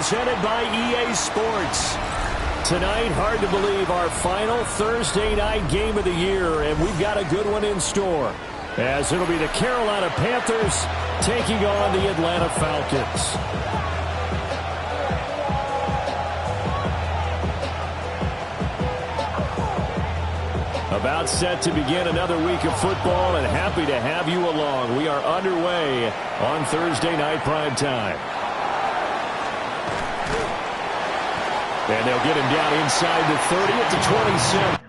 presented by EA Sports. Tonight, hard to believe, our final Thursday night game of the year, and we've got a good one in store, as it'll be the Carolina Panthers taking on the Atlanta Falcons. About set to begin another week of football, and happy to have you along. We are underway on Thursday night primetime. And they'll get him down inside the 30 at the 27.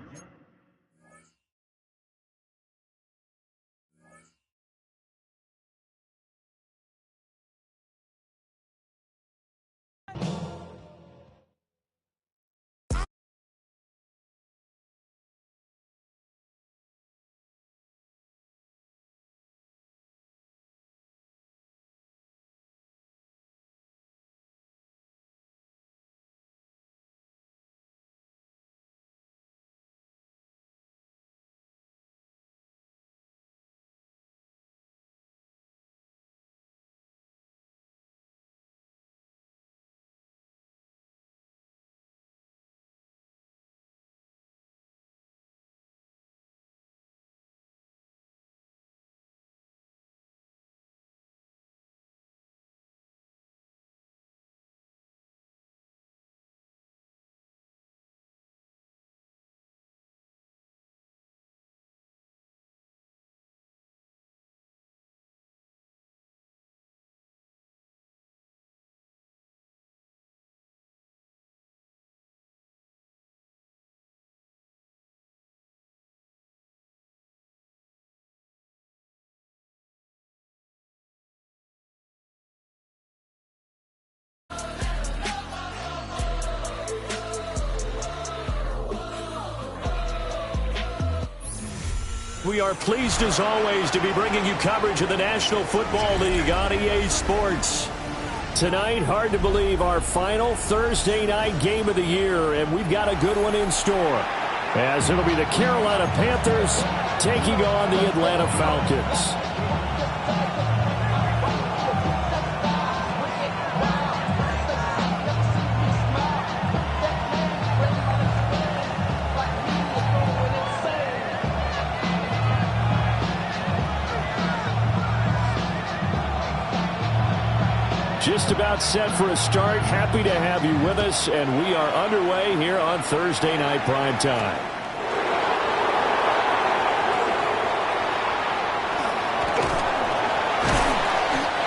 We are pleased, as always, to be bringing you coverage of the National Football League on EA Sports. Tonight, hard to believe, our final Thursday night game of the year, and we've got a good one in store, as it'll be the Carolina Panthers taking on the Atlanta Falcons. Just about set for a start. Happy to have you with us, and we are underway here on Thursday night primetime.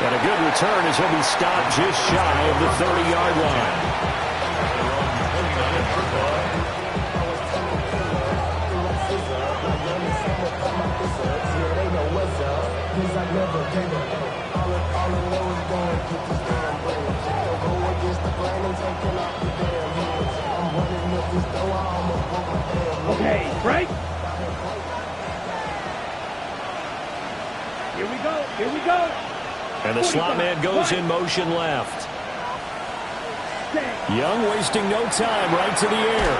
And a good return as he'll be stopped just shy of the 30-yard line. Okay, break. Here we go. Here we go. And the slot man goes in motion left. Young wasting no time, right to the air.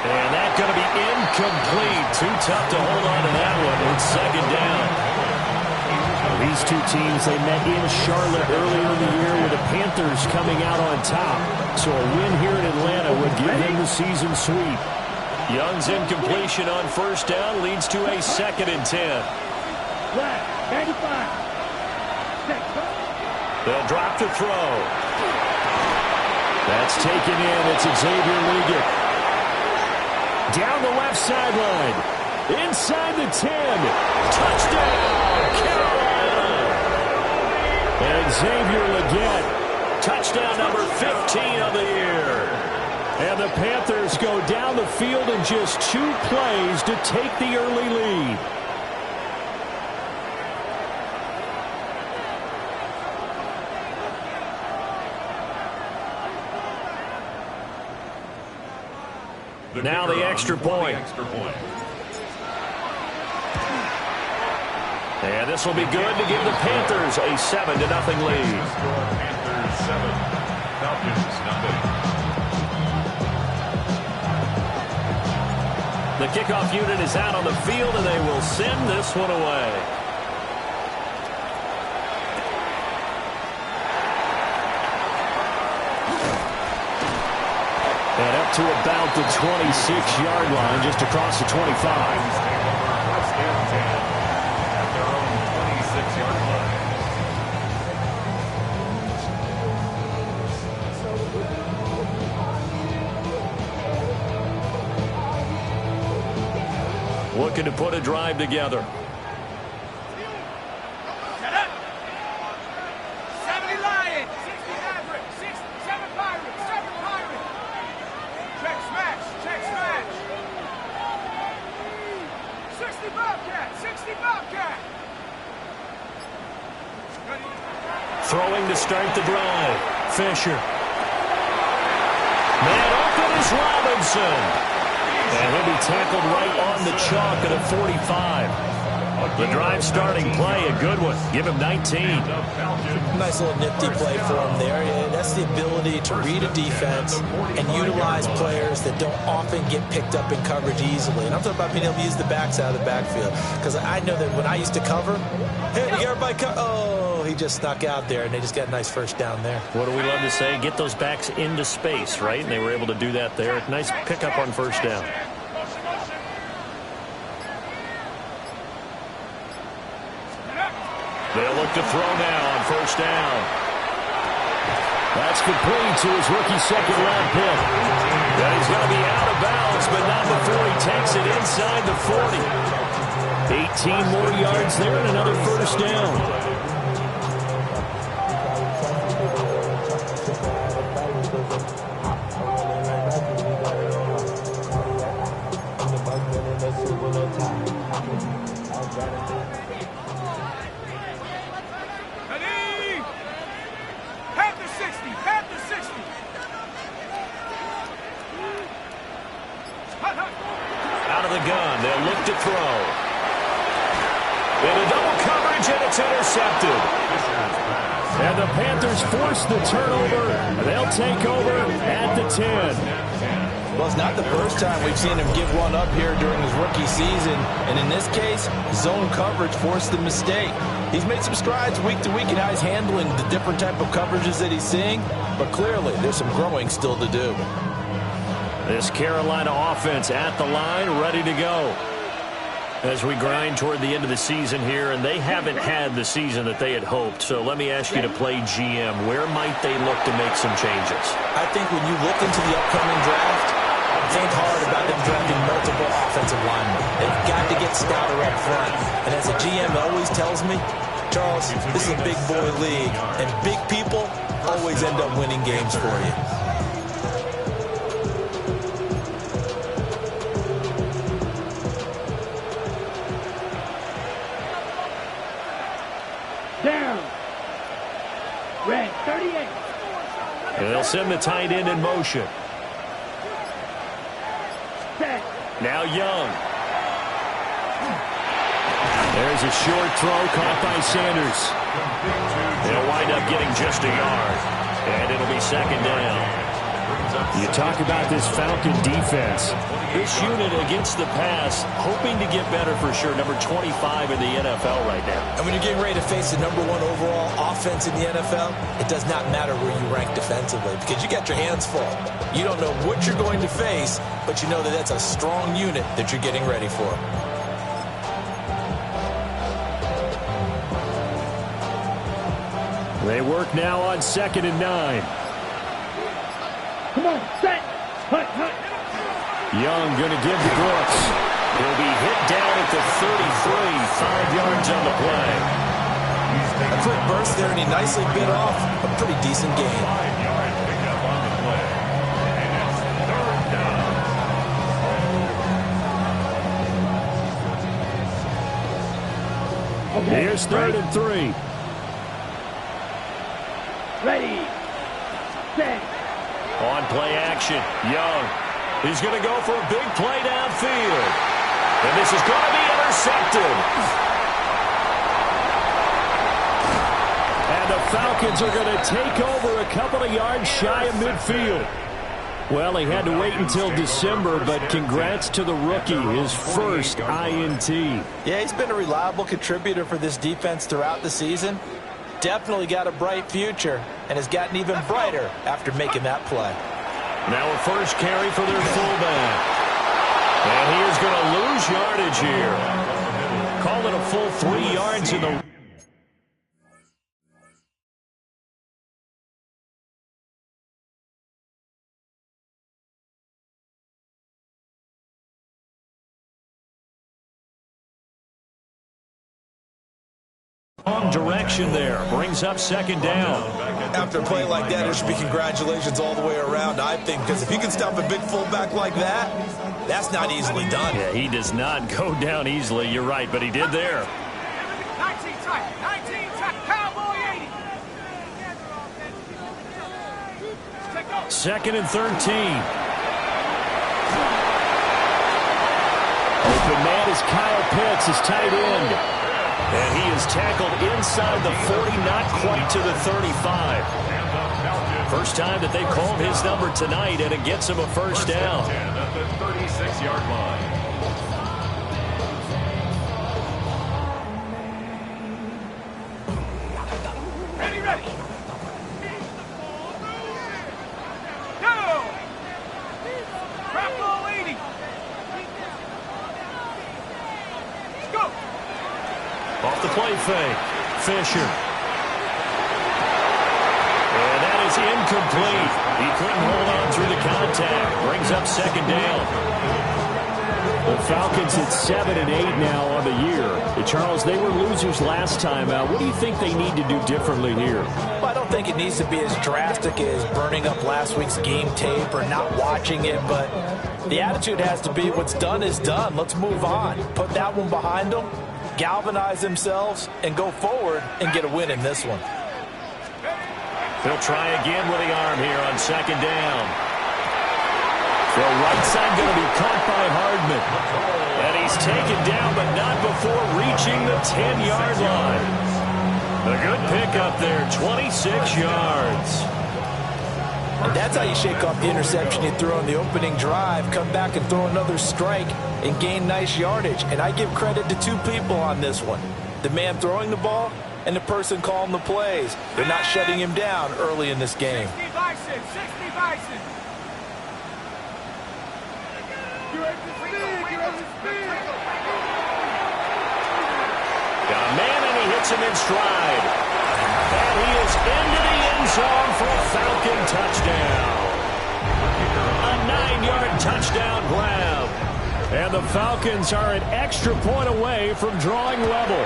And that's going to be incomplete. Too tough to hold on to that one. It's second down. These two teams, they met in Charlotte earlier in the year with the Panthers coming out on top. So a win here in Atlanta would give them the season sweep. Young's incompletion on first down leads to a 2nd and 10. They'll drop to throw. That's taken in. It's Xavier Legette. Down the left sideline. Inside the 10. Touchdown, Carolina. And Xavier Legette, touchdown number 15 of the year. And the Panthers go down the field in just 2 plays to take the early lead. Now the extra point. And this will be good to give the Panthers a 7-0 lead. Panthers 7, Falcons nothing. The kickoff unit is out on the field, and they will send this one away. And up to about the 26-yard line, just across the 25. First and 10 at their own 26-yard line. Looking to put a drive together. Throwing to start the drive. Fisher. Man open is Robinson. And he'll be tackled right on the chalk at a 45. The drive starting play, a good one. Give him 19. Nice little nifty play for him there. Yeah, that's the ability to read a defense and utilize players that don't often get picked up in coverage easily. And I'm talking about being able to use the backs out of the backfield. Because I know that when I used to cover, hey, to get everybody he just snuck out there, and they just got a nice first down there. What do we love to say? Get those backs into space, right? And they were able to do that there. Nice pickup on first down. They'll look to throw now on first down. That's complete to his rookie second-round pick. And he's going to be out of bounds, but not before he takes it inside the 40. 18 more yards there and another first down. Out of the gun, they'll look to throw. Into double coverage, and it's intercepted. And the Panthers force the turnover. They'll take over at the 10. Well, it's not the first time we've seen him give one up here during his rookie season. And in this case, zone coverage forced the mistake. He's made some strides week to week in how he's handling the different type of coverages that he's seeing. But clearly, there's some growing still to do. This Carolina offense at the line, ready to go. As we grind toward the end of the season here, and they haven't had the season that they had hoped. So let me ask you to play GM. Where might they look to make some changes? I think when you look into the upcoming draft, think hard about them drafting multiple offensive linemen. They've got to get stouter up front. And as a GM always tells me, Charles, this is a big boy league, and big people always end up winning games for you. Down. Red, 38. And they'll send the tight end in motion. Set. Now Young. There's a short throw caught by Sanders. They'll wind up getting just a yard. And it'll be second down. You talk about this Falcon defense. This unit against the pass, hoping to get better for sure. Number 25 in the NFL right now. And when you're getting ready to face the #1 overall offense in the NFL, it does not matter where you rank defensively because you got your hands full. You don't know what you're going to face, but you know that that's a strong unit that you're getting ready for. They work now on 2nd and 9. Come on, set. Hut, hut. Young going to give to Brooks. He'll be hit down at the 33, 5 yards on the play. A quick burst there, and he nicely bit off a pretty decent gain. 5-yard pickup on the play. And it's third down. Okay. Here's 3rd and 3. Ready. Set. On play action, Young. He's going to go for a big play downfield. And this is going to be intercepted. And the Falcons are going to take over a couple of yards shy of midfield. Well, he had to wait until December, but congrats to the rookie, his first INT. Yeah, he's been a reliable contributor for this defense throughout the season. Definitely got a bright future and has gotten even brighter after making that play. Now a first carry for their fullback. And he is going to lose yardage here. Call it a full 3 yards in the... Wrong direction there. Brings up second down. After a play like that, there should be congratulations all the way around, I think, because if you can stop a big fullback like that, that's not easily done. Yeah, he does not go down easily. You're right, but he did there. 19 track, Cowboy 80. Second and 13. Open man is Kyle Pitts, his tight end. And he is tackled inside the 40, not quite to the 35. First time that they've called his number tonight, and it gets him a first down. At the 36-yard line. Ready. Go! Crap ball 80. Go! Off the play fake, Fisher. And that is incomplete. He couldn't hold on through the contact. Brings up second down. The Falcons at 7 and 8 now on the year. Charles, they were losers last time out. What do you think they need to do differently here? Well, I don't think it needs to be as drastic as burning up last week's game tape or not watching it, but the attitude has to be what's done is done. Let's move on. Put that one behind them, galvanize themselves, and go forward and get a win in this one. He'll try again with the arm here on second down. The right side going to be caught by Hardman. And he's taken down, but not before reaching the 10-yard line. A good pickup there, 26 yards. And that's how you shake off the interception you threw on the opening drive, come back and throw another strike and gain nice yardage. And I give credit to two people on this one. The man throwing the ball and the person calling the plays. They're not shutting him down early in this game. 60 Bison. Got a man, and he hits him in stride. And he is into the end zone for a Falcon touchdown. A 9-yard touchdown grab. And the Falcons are an extra point away from drawing level.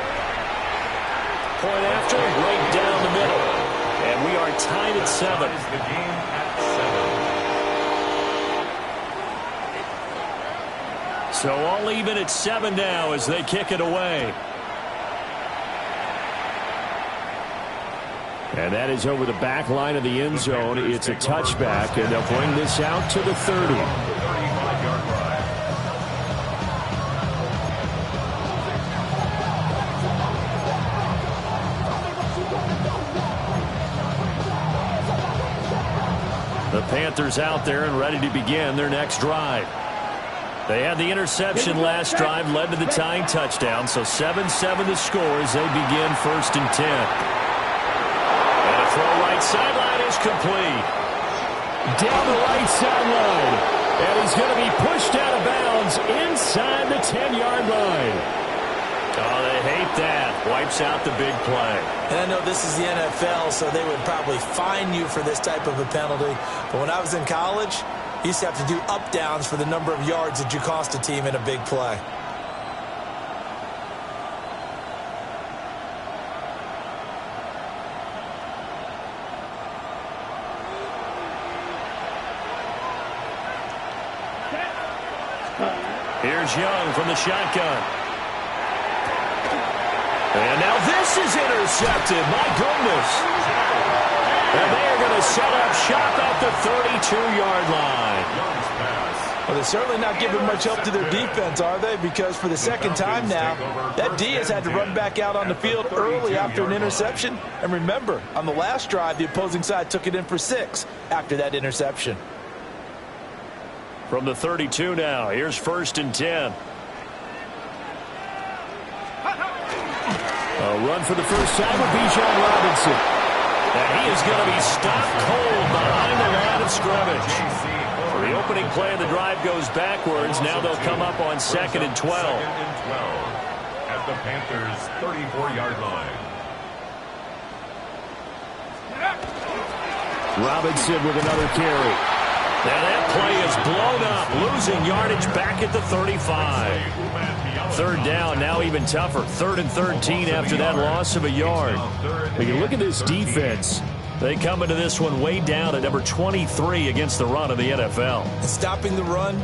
Point after, right down the middle. And we are tied at 7. The game at 7. So all even at 7 now as they kick it away. And that is over the back line of the end zone. It's a touchback, and they'll bring this out to the 30. 35-yard drive. The Panthers out there and ready to begin their next drive. They had the interception last drive, led to the tying touchdown, so 7-7 the score as they begin 1st and 10. And a throw right sideline is complete. Down the right sideline. And he's going to be pushed out of bounds inside the 10-yard line. Oh, they hate that. Wipes out the big play. And I know this is the NFL, so they would probably fine you for this type of a penalty. But when I was in college, you used to have to do up-downs for the number of yards that you cost a team in a big play. Here's Young from the shotgun. And now this is intercepted. My goodness. And they are going to set up shop at the 32-yard line. Well, they're certainly not giving much help to their defense, are they? Because for the second time now, that D has had to run back out on the field early after an interception. And remember, on the last drive, the opposing side took it in for 6 after that interception. From the 32 now, here's 1st and 10. A run for the first time with Bijan Robinson. And he is going to be stopped cold behind the line of scrimmage. opening play of the drive goes backwards. Now they'll come up on 2nd and 12. 2nd and 12 at the Panthers' 34-yard line. Robinson with another carry. Now that play is blown up, losing yardage back at the 35. 3rd down, now even tougher. 3rd and 13 after that loss of a yard. When you look at this defense, they come into this one way down at number 23 against the run of the NFL. And stopping the run,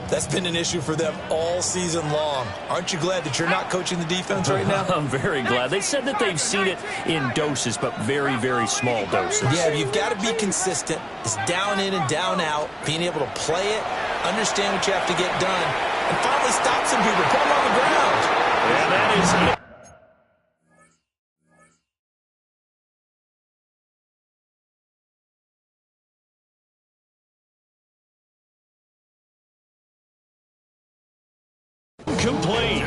that's been an issue for them all season long. Aren't you glad that you're not coaching the defense right now? I'm very glad. They said that they've seen it in doses, but very, very small doses. Yeah, you've got to be consistent. It's down in and down out, being able to play it, understand what you have to get done, and finally stop some people, put them on the ground. And that is it. Complete.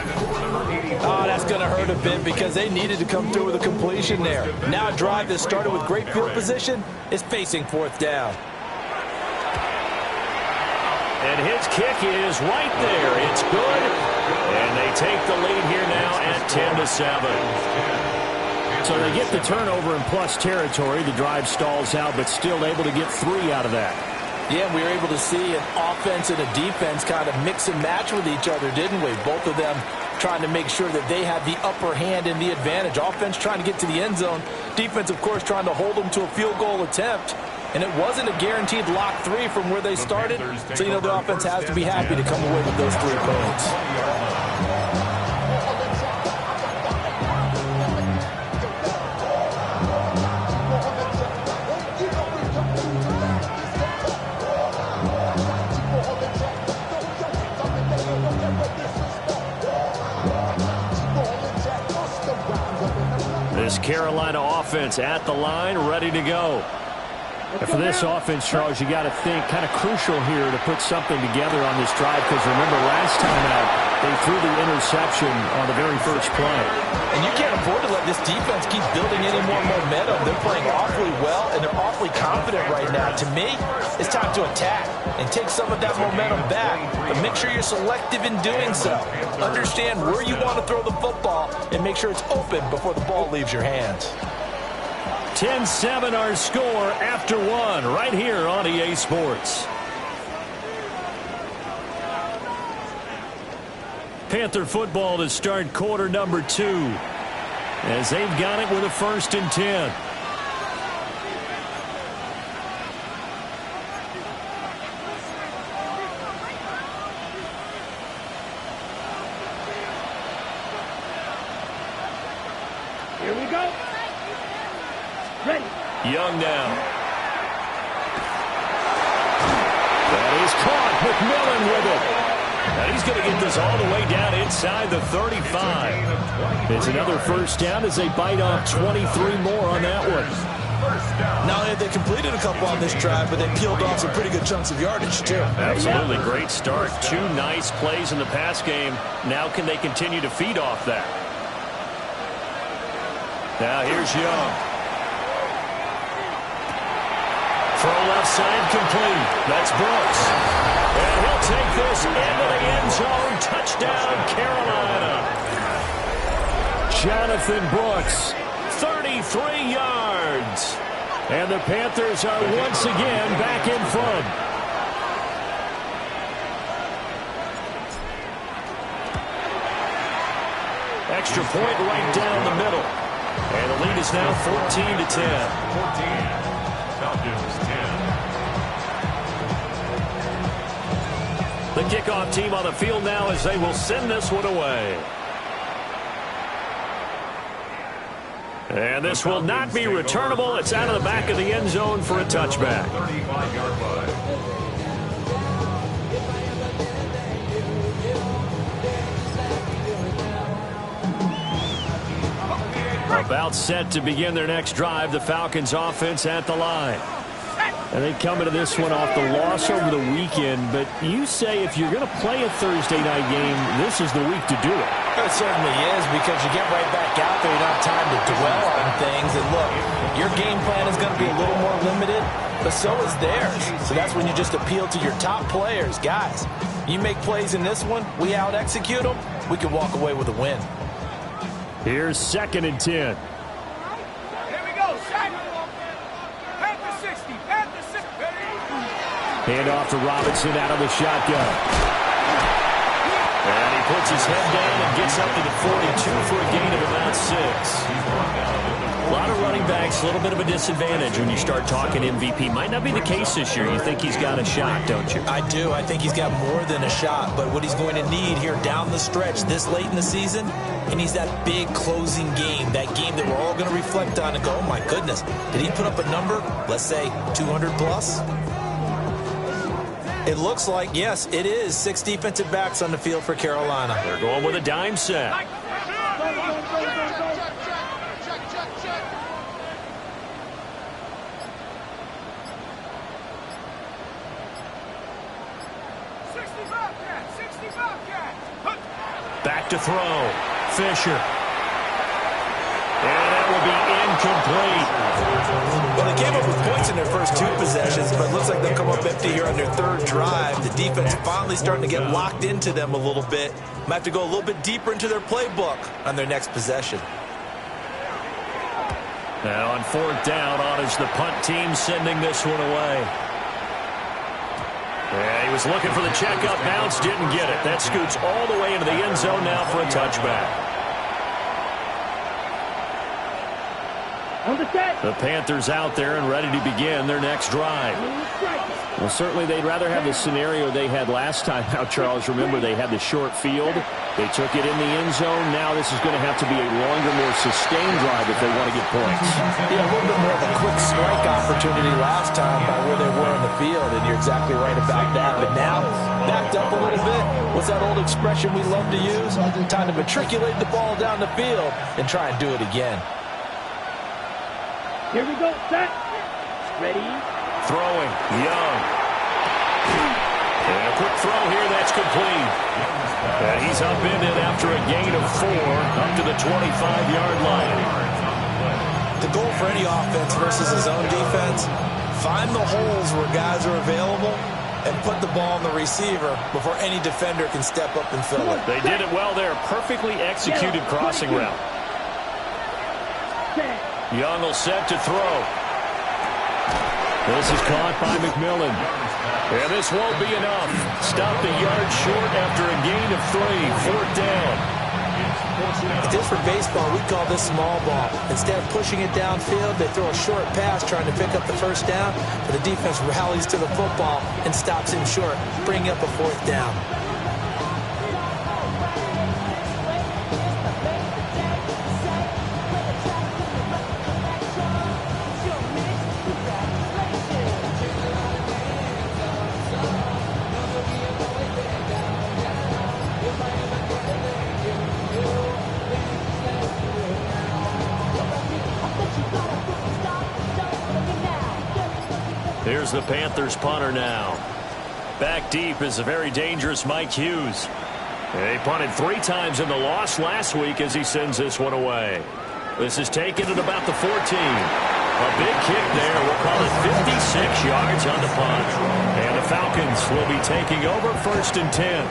Oh, that's going to hurt a bit because they needed to come through with a completion there. Now a drive that started with great field position is facing 4th down. And his kick is right there. It's good. And they take the lead here now at 10-7. So they get the turnover in plus territory. The drive stalls out, but still able to get 3 out of that. Yeah, we were able to see an offense and a defense kind of mix and match with each other, didn't we? Both of them trying to make sure that they had the upper hand and the advantage. Offense trying to get to the end zone. Defense, of course, trying to hold them to a field goal attempt. And it wasn't a guaranteed lock 3 from where they started. So, you know, the offense has to be happy to come away with those 3 points. This Carolina offense at the line, ready to go. And for this offense, Charles, you got to think kind of crucial here to put something together on this drive because remember last time out, they threw the interception on the very first play. And you can't afford to let this defense keep building any more momentum. They're playing awfully well, and they're awfully confident right now. To me, it's time to attack and take some of that momentum back. But make sure you're selective in doing so. Understand where you want to throw the football and make sure it's open before the ball leaves your hands. 10-7 our score after 1 right here on EA Sports. Panther football to start quarter number 2 as they've got it with a 1st and 10. Here we go. Ready. Young now. That is caught. McMillan with it. And he's going to get this all the way down inside the 35. It's another 1st down as they bite off 23 more on that one. Not only have they completed a couple on this drive, but they peeled off some pretty good chunks of yardage, too. Absolutely great start. 2 nice plays in the pass game. Now can they continue to feed off that? Now here's Young. Throw left side complete. That's Brooks. And he'll take this into the end zone. Touchdown, Carolina. Jonathan Brooks, 33 yards. And the Panthers are once again back in front. Extra point right down the middle. And the lead is now 14-10. 14. Falcons 10. The kickoff team on the field now as they will send this one away. And this will not be returnable. It's out of the back of the end zone for a touchback. 35-yard line. About set to begin their next drive. The Falcons offense at the line. And they come into this one off the loss over the weekend. But you say if you're going to play a Thursday night game, this is the week to do it. It certainly is, because you get right back out there. You don't have time to dwell on things. And look, your game plan is going to be a little more limited, but so is theirs. So that's when you just appeal to your top players. Guys, you make plays in this one, we out-execute them, we can walk away with a win. Here's 2nd and 10. Here we go, set. Panther 60, Panther 60. Hand off to Robinson out of the shotgun. And he puts his head down and gets up to the 42 for a gain of about 6. A lot of running backs, a little bit of a disadvantage when you start talking MVP. Might not be the case this year. You think he's got a shot, don't you? I do. I think he's got more than a shot. But what he's going to need here down the stretch this late in the season, he needs that big closing game, that game that we're all going to reflect on and go, oh, my goodness, did he put up a number, let's say 200 plus? It looks like, yes, it is 6 defensive backs on the field for Carolina. They're going with a dime set. Back to throw. Fisher. And that will be incomplete. Well, they came up with points in their first 2 possessions, but it looks like they'll come up empty here on their 3rd drive. The defense finally starting to get locked into them a little bit. Might have to go a little bit deeper into their playbook on their next possession. Now on 4th down, on is the punt team sending this one away. Yeah, he was looking for the checkup bounce, didn't get it. That scoots all the way into the end zone now for a touchback. The Panthers out there and ready to begin their next drive. Well, certainly they'd rather have the scenario they had last time out, Charles. Remember, they had the short field. They took it in the end zone. Now this is going to have to be a longer, more sustained drive if they want to get points. Yeah, a little bit more of a quick strike opportunity last time by where they were on the field, and you're exactly right about that. But now, backed up a little bit. What's that old expression we love to use? Time to matriculate the ball down the field and try and do it again. Here we go, set. Ready. Throwing, Young. And a quick throw here, that's complete. And he's upended after a gain of 4 up to the 25-yard line. The goal for any offense versus his own defense, find the holes where guys are available and put the ball on the receiver before any defender can step up and fill it. They did it well there. Perfectly executed crossing route. Young will set to throw. This is caught by McMillan. And this won't be enough. Stopped a yard short after a gain of 3. 4th down. If this were baseball, we'd call this small ball. Instead of pushing it downfield, they throw a short pass trying to pick up the 1st down, but the defense rallies to the football and stops him short, bringing up a 4th down. Here's the Panthers punter now. Back deep is a very dangerous Mike Hughes. He punted 3 times in the loss last week as he sends this one away. This is taken at about the 14. A big kick there. We'll call it 56 yards on the punt. And the Falcons will be taking over 1st and 10.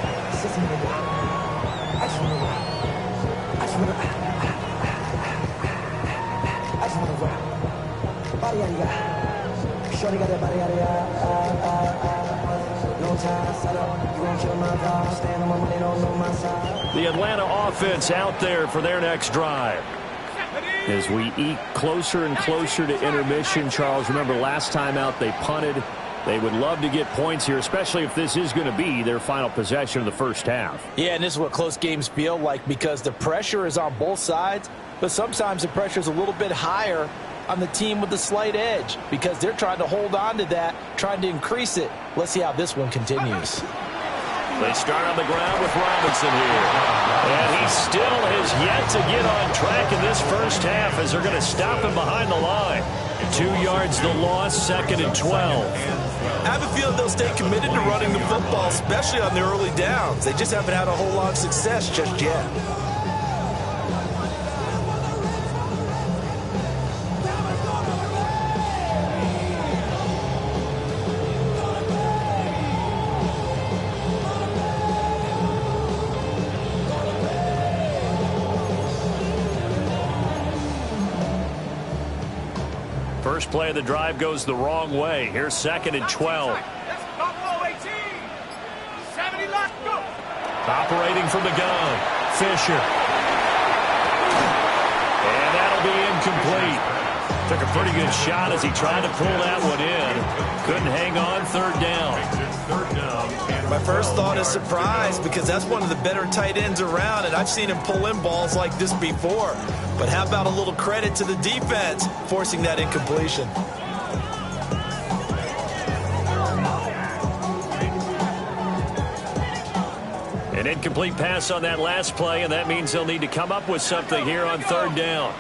The Atlanta offense out there for their next drive. As we eke closer and closer to intermission, Charles, remember last time out they punted. They would love to get points here, especially if this is going to be their final possession of the first half. Yeah, and this is what close games feel like because the pressure is on both sides, but sometimes the pressure is a little bit higher on the team with the slight edge because they're trying to hold on to that, trying to increase it. Let's see how this one continues. They start on the ground with Robinson here. And he still has yet to get on track in this first half as they're going to stop him behind the line. 2 yards the loss, 2nd and 12. I have a feeling they'll stay committed to running the football, especially on the early downs. They just haven't had a whole lot of success just yet. First play of the drive goes the wrong way. Here's 2nd and 12. Operating from the gun, Fisher. And that'll be incomplete. Took a pretty good shot as he tried to pull that one in. Couldn't hang on, 3rd down. My first thought is surprise, because that's one of the better tight ends around, and I've seen him pull in balls like this before. But how about a little credit to the defense forcing that incompletion? An incomplete pass on that last play, and that means they'll need to come up with something here on 3rd down.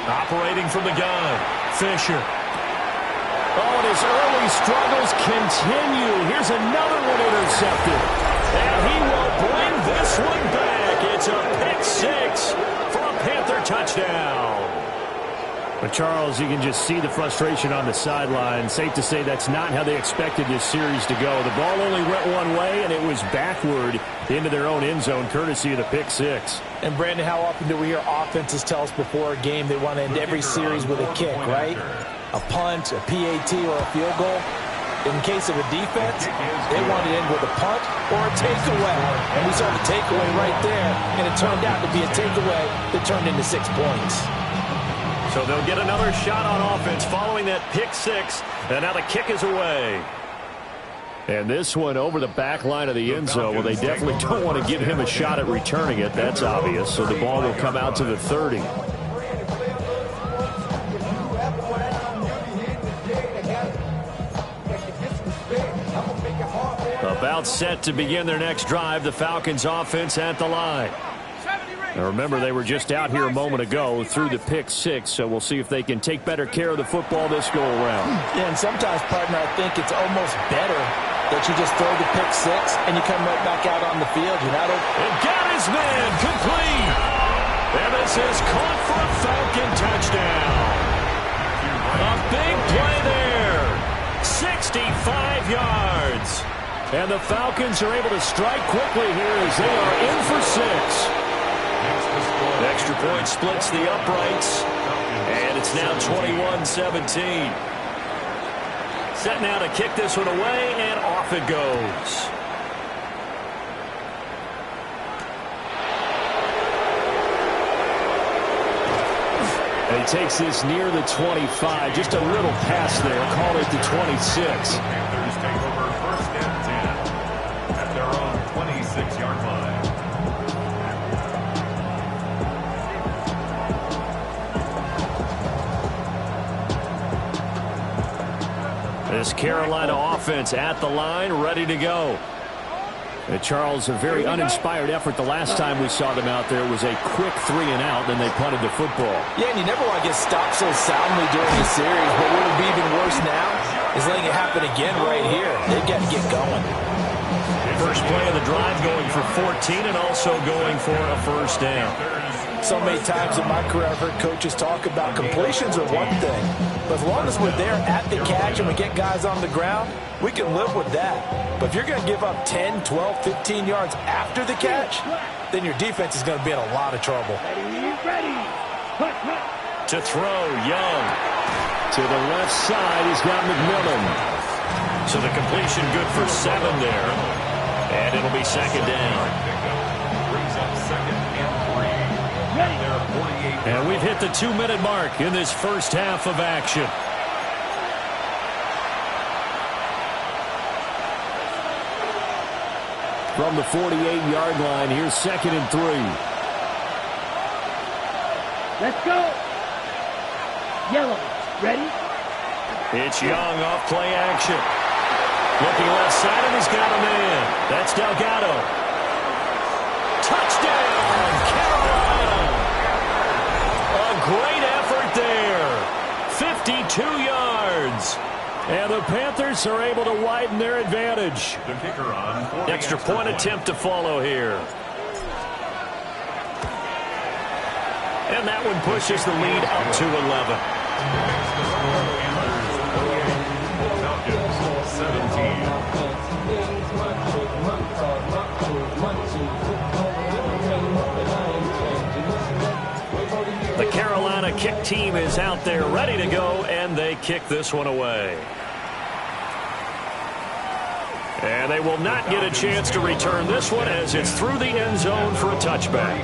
Operating from the gun, Fisher. Oh, and his early struggles continue. Here's another one intercepted. And he will bring this one back. It's a pick 6 for a Panther touchdown. But, Charles, you can just see the frustration on the sideline. Safe to say that's not how they expected this series to go. The ball only went one way, and it was backward into their own end zone, courtesy of the pick 6. And, Brandon, how often do we hear offenses tell us before a game they want to end every series with a kick, right? A punt, a PAT, or a field goal. In case of a defense, they want to end with a punt or a takeaway. And we saw the takeaway right there, and it turned out to be a takeaway that turned into 6 points. So they'll get another shot on offense following that pick 6, and now the kick is away. And this one over the back line of the end zone. Well, they definitely don't want to give him a shot at returning it. That's obvious. So the ball will come out to the 30. About set to begin their next drive. The Falcons offense at the line. Now remember, they were just out here a moment ago through the pick 6, so we'll see if they can take better care of the football this go-around. Yeah, and sometimes, partner, I think it's almost better that you just throw the pick 6 and you come right back out on the field. You're not and got his man complete. And this is caught for a Falcon touchdown. A big play there. 65 yards. And the Falcons are able to strike quickly here as they are in for 6. The extra point splits the uprights, and it's now 21-17. Set now to kick this one away, and off it goes. And he takes this near the 25. Just a little pass there. Call it the 26. Panthers take over 1st and 10 at their own 26-yard line. This Carolina offense at the line, ready to go. Charles, a very uninspired effort the last time we saw them out there. Was a quick 3 and out, then they punted the football. Yeah, and you never want to get stopped so soundly during the series, but what would be even worse now is letting it happen again right here. They've got to get going. First play of the drive going for 14 and also going for a first down. So many times in my career I've heard coaches talk about completions are one thing, but as long as we're there at the catch and we get guys on the ground, we can live with that. But if you're going to give up 10, 12, 15 yards after the catch, then your defense is going to be in a lot of trouble. To throw, Young. To the left side, he's got McMillan. So the completion good for 7 there. And it'll be second down. Brings up 2nd and 3. And we've hit the 2-minute mark in this first half of action. From the 48-yard line, here's 2nd and 3. Let's go. Yellow. Ready? It's Young off play action. Looking left side, and he's got a man. That's Delgado. Touchdown, Carolina. A great effort there. 52 yards. And the Panthers are able to widen their advantage. The kicker on Extra point attempt to follow here. And that one pushes the lead up to 11. The Carolina kick team is out there ready to go, and they kick this one away. And they will not get a chance to return this one as it's through the end zone for a touchback.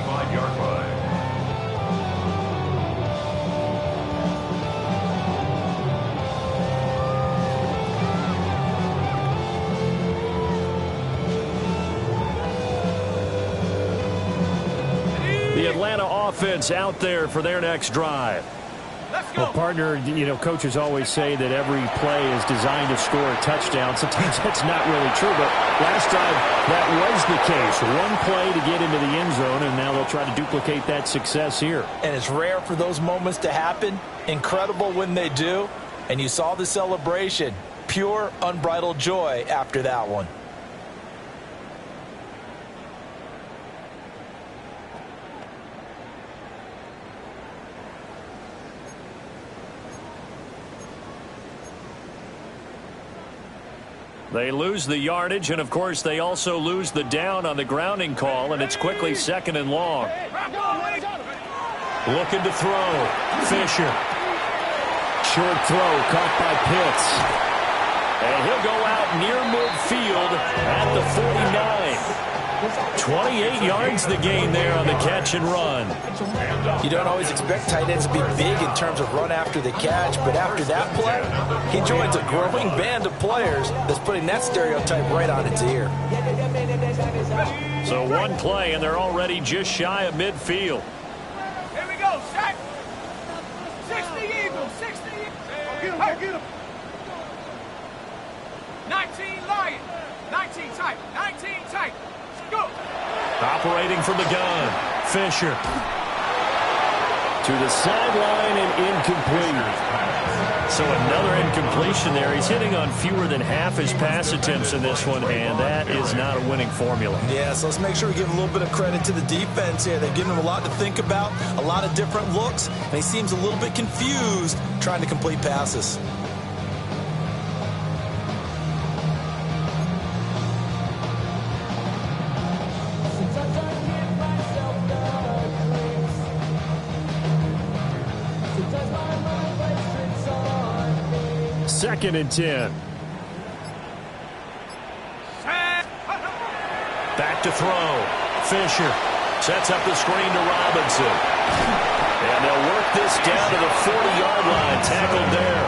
The Atlanta offense out there for their next drive. Well, partner, coaches always say that every play is designed to score a touchdown. Sometimes that's not really true, but last time that was the case. One play to get into the end zone, and now they'll try to duplicate that success here. And it's rare for those moments to happen. Incredible when they do. And you saw the celebration. Pure, unbridled joy after that one. They lose the yardage, and of course they also lose the down on the grounding call, and it's quickly 2nd and long. Looking to throw. Fisher. Short throw caught by Pitts. And he'll go out near midfield at the 49. 28 yards the gain there on the catch and run. You don't always expect tight ends to be big in terms of run after the catch, but after that play, he joins a growing band of players that's putting that stereotype right on its ear. So one play, and they're already just shy of midfield. Here we go, Shaq. 60 Eagles, 60 Eagles. Get him. 19 Lion, 19 tight, 19 tight. Go. Operating from the gun. Fisher. To the sideline and incomplete. So another incompletion there. He's hitting on fewer than half his pass attempts in this one, and that is not a winning formula. Yeah, so let's make sure we give a little bit of credit to the defense here. They've given him a lot to think about, a lot of different looks, and he seems a little bit confused trying to complete passes. Second and 10. Back to throw. Fisher sets up the screen to Robinson. And they'll work this down to the 40-yard line. Tackled there.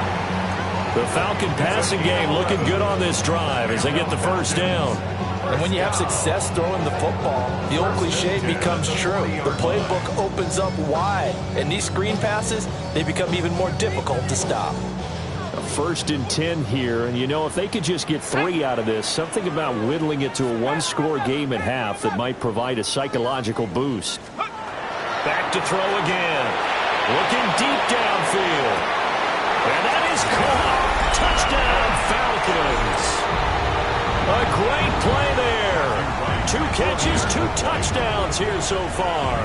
The Falcon passing game looking good on this drive as they get the first down. And when you have success throwing the football, the old cliche becomes true. The playbook opens up wide. And these screen passes, they become even more difficult to stop. First and 10 here, and if they could just get 3 out of this, something about whittling it to a one-score game at half that might provide a psychological boost. Back to throw again. Looking deep downfield. And that is caught. Touchdown, Falcons. A great play there. 2 catches, 2 touchdowns here so far.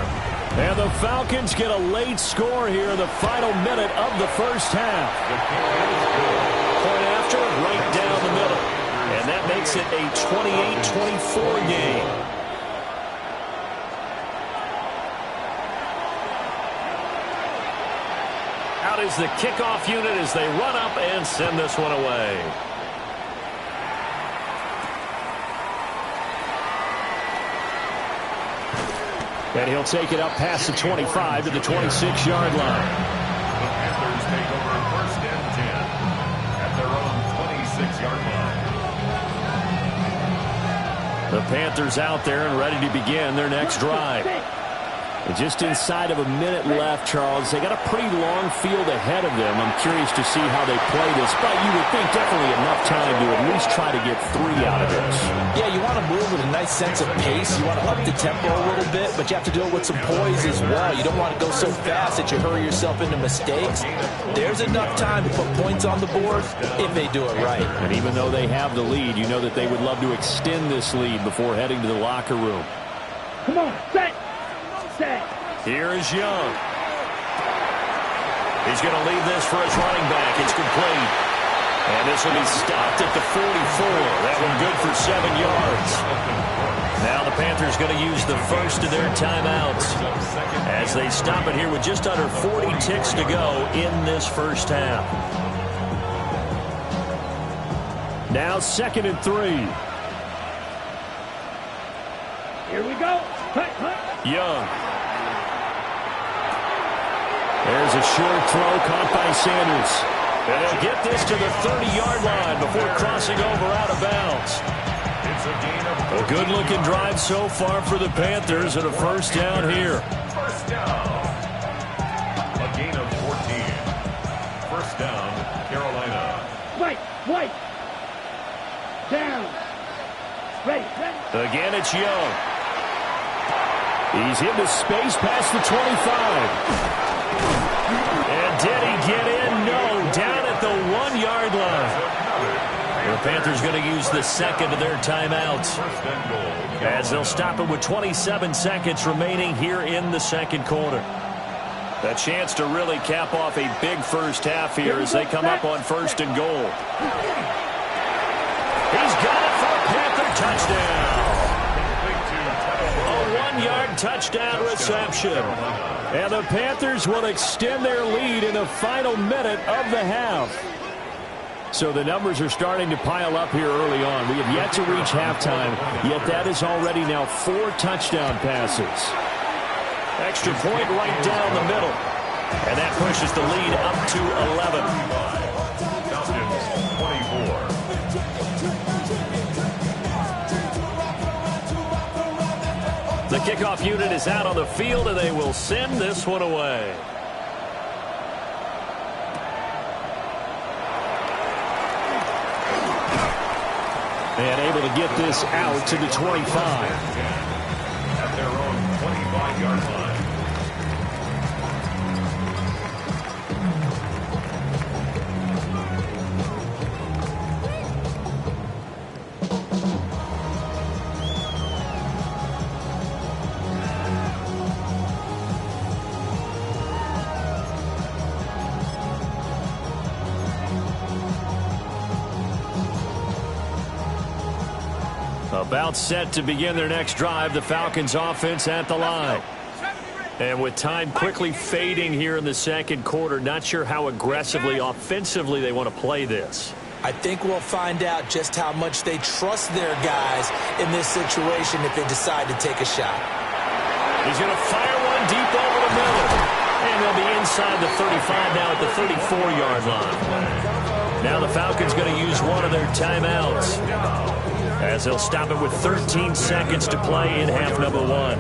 And the Falcons get a late score here in the final minute of the first half. Point after, right down the middle. And that makes it a 28-24 game. Out is the kickoff unit as they run up and send this one away. And he'll take it up past the 25 to the 26-yard line. The Panthers take over 1st and 10 at their own 26-yard line. The Panthers out there and ready to begin their next drive. Just inside of a minute left, Charles. They got a pretty long field ahead of them. I'm curious to see how they play this, but you would think definitely enough time to at least try to get 3 out of this. Yeah, you want to move with a nice sense of pace. You want to up the tempo a little bit, but you have to do it with some poise as well. You don't want to go so fast that you hurry yourself into mistakes. There's enough time to put points on the board if they do it right. And even though they have the lead, you know that they would love to extend this lead before heading to the locker room. Come on, set. Here is Young. He's going to leave this for his running back. It's complete. And this will be stopped at the 44. That one good for 7 yards. Now the Panthers going to use the first of their timeouts as they stop it here with just under 40 ticks to go in this first half. Now 2nd and 3. Here we go. Young. There's a short throw caught by Sanders. And they'll get this to the 30-yard line before crossing over out of bounds. A good-looking drive so far for the Panthers and a first down here. First down. A gain of 14. First down, Carolina. White. Down. Ready. Again, it's Young. He's into space past the 25. And did he get in? No, down at the 1-yard line. The Panthers going to use the second of their timeouts as they'll stop it with 27 seconds remaining here in the second quarter. A chance to really cap off a big first half here as they come up on 1st and goal. He's got it for a Panther touchdown. A 1-yard touchdown reception. And the Panthers will extend their lead in the final minute of the half. So the numbers are starting to pile up here early on. We have yet to reach halftime, yet that is already now 4 touchdown passes. Extra point right down the middle. And that pushes the lead up to 11. Falcons 24. The kickoff unit is out on the field, and they will send this one away. And able to get this out to the 25. At their own 25-yard line. About set to begin their next drive, the Falcons offense at the line. And with time quickly fading here in the second quarter, not sure how aggressively, offensively they want to play this. I think we'll find out just how much they trust their guys in this situation if they decide to take a shot. He's going to fire one deep over the middle. And they'll be inside the 35 now at the 34-yard line. Now the Falcons going to use one of their timeouts as they'll stop it with 13 seconds to play in half number 1.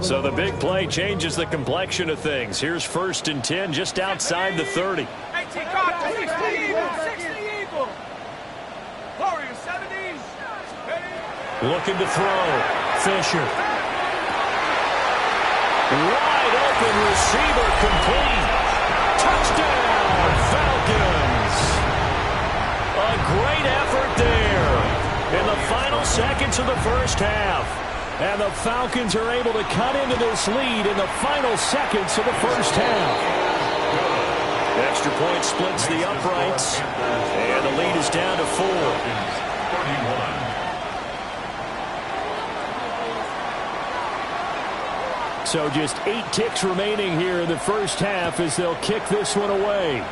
So the big play changes the complexion of things. Here's 1st and 10 just outside the 30. 60 Eagle. Warriors 70s. Looking to throw. Fisher. Wide open receiver complete. Touchdown, Falcons. A great effort there in the final seconds of the first half. And the Falcons are able to cut into this lead in the final seconds of the first half. Extra point splits the uprights. And the lead is down to 4. 31. So just 8 ticks remaining here in the first half as they'll kick this one away.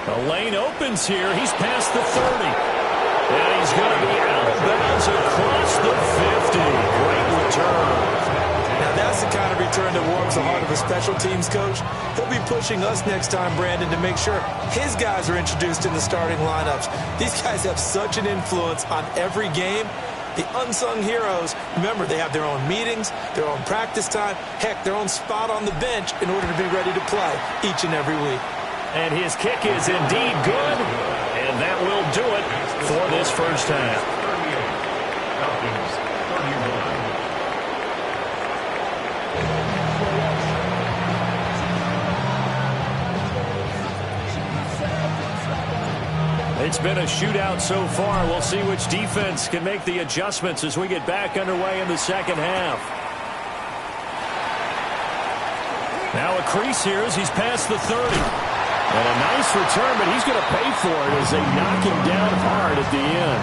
The lane opens here. He's past the 30. And he's going to be out of bounds across the 50. Great return. Now that's the kind of return that warms the heart of a special teams coach. He'll be pushing us next time, Brandon, to make sure his guys are introduced in the starting lineups. These guys have such an influence on every game. The unsung heroes, remember, they have their own meetings, their own practice time, heck, their own spot on the bench in order to be ready to play each and every week. And his kick is indeed good, and that will do it for this first half. 38. Falcons 31. It's been a shootout so far. We'll see which defense can make the adjustments as we get back underway in the second half. Now a crease here as he's past the 30. And a nice return, but he's going to pay for it as they knock him down hard at the end.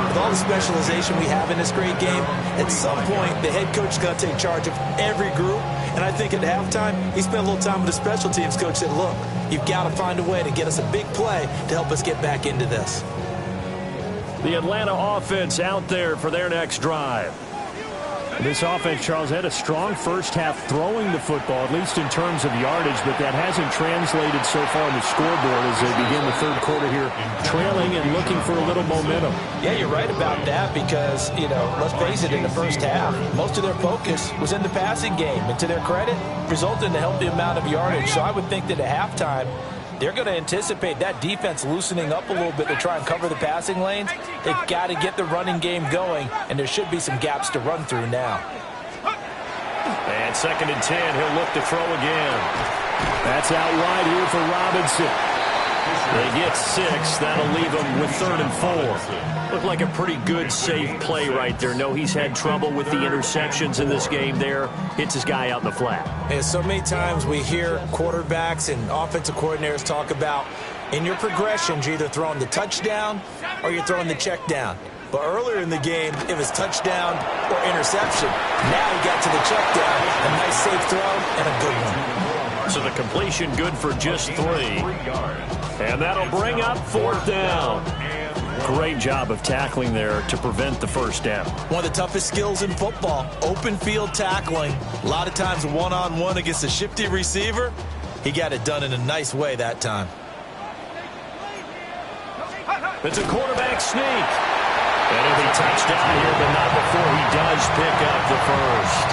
With all the specialization we have in this great game, at some point the head coach is going to take charge of every group. And I think at halftime, he spent a little time with the special teams coach that, look, you've got to find a way to get us a big play to help us get back into this. The Atlanta offense out there for their next drive. This offense, Charles, had a strong first half throwing the football, at least in terms of yardage, but that hasn't translated so far on the scoreboard as they begin the third quarter here, trailing and looking for a little momentum. Yeah, you're right about that because, you know, let's face it, in the first half, most of their focus was in the passing game. And to their credit, resulted in a healthy amount of yardage. So I would think that at halftime, they're going to anticipate that defense loosening up a little bit to try and cover the passing lanes. They've got to get the running game going, and there should be some gaps to run through now. And 2nd and 10, he'll look to throw again. That's out wide here for Robinson. They get 6. That'll leave them with 3rd and 4. Looked like a pretty good, safe play right there. No, he's had trouble with the interceptions in this game there. Hits his guy out in the flat. And so many times we hear quarterbacks and offensive coordinators talk about in your progressions, you're either throwing the touchdown or you're throwing the check down. But earlier in the game, it was touchdown or interception. Now he got to the check down, a nice safe throw and a good one. So the completion good for just 3. And that'll bring up 4th down. Great job of tackling there to prevent the first down. One of the toughest skills in football, open field tackling. A lot of times one-on-one against a shifty receiver. He got it done in a nice way that time. It's a quarterback sneak. And he'll be touched down here, but not before he does pick up the first.